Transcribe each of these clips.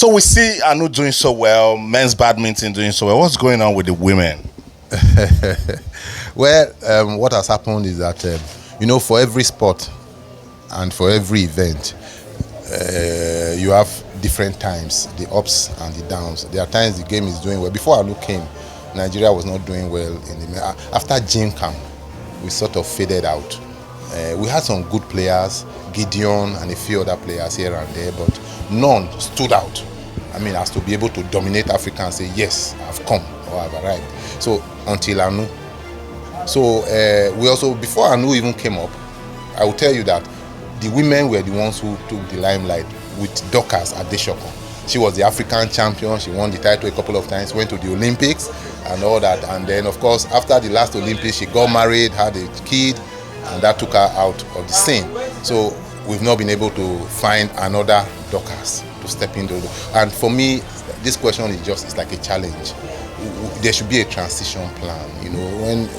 So we see Anu doing so well, men's badminton doing so well. What's going on with the women? Well, what has happened is that, for every sport and for every event, you have different times, the ups and the downs. There are times the game is doing well. Before Anu came, Nigeria was not doing well. After Jim camp, we sort of faded out. We had some good players, Gideon and a few other players here and there, but none stood out. As to be able to dominate Africa and say, yes, I've come or I've arrived. So until Anu. So we also, before Anu even came up, I will tell you that the women were the ones who took the limelight with Dorcas Adeshoko. She was the African champion. She won the title a couple of times, went to the Olympics and all that. And then, of course, after the last Olympics, she got married, had a kid, and that took her out of the scene. So we've not been able to find another Dorcas to step into. And for me, this question is like a challenge. There should be a transition plan.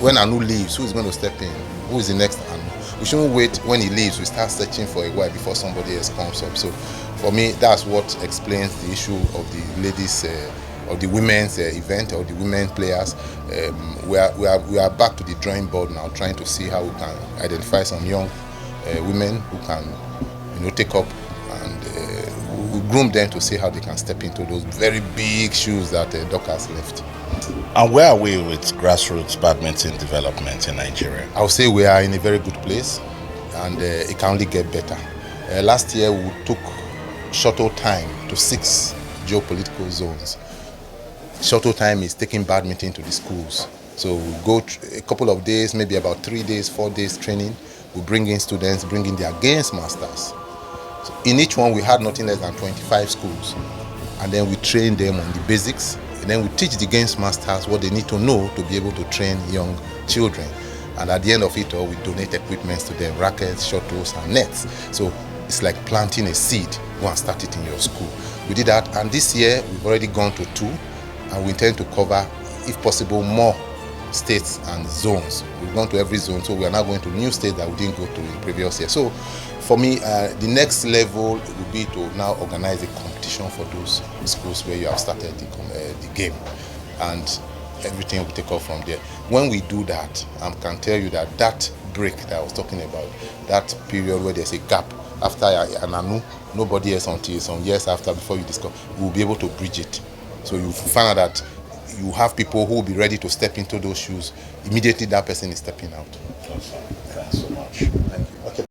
When Anu leaves, who is going to step in? Who is the next Anu? We shouldn't wait when he leaves. We start searching for a while before somebody else comes up. So for me, that's what explains the issue of the ladies, of the women's event, or the women players. We are back to the drawing board now, trying to see how we can identify some young women who can, take up, and we groom them to see how they can step into those very big shoes that Dorcas left. And where are we with grassroots badminton development in Nigeria? I would say we are in a very good place, and it can only get better. Last year we took shuttle time to 6 geopolitical zones. Shuttle time is taking badminton to the schools. So we go a couple of days, maybe about 3 days, 4 days training. We bring in students, bring in their games masters. So in each one we had nothing less than 25 schools. And then we train them on the basics. And then we teach the games masters what they need to know to be able to train young children. And at the end of it all, we donate equipment to them, rackets, shuttles, and nets. So it's like planting a seed. Go and start it in your school. We did that, and this year we've already gone to 2, and we intend to cover, if possible, more states and zones. We've gone to every zone, so we are now going to new states that we didn't go to in the previous year. So for me, the next level would be to now organize a competition for those schools where you have started the game, and everything will take off from there. When we do that, I can tell you that break that I was talking about, that period where there's a gap after an Anu, nobody else until some years after, before you discover, we'll be able to bridge it. So you find out that you have people who will be ready to step into those shoes. Immediately that person is stepping out. Awesome. Thanks so much.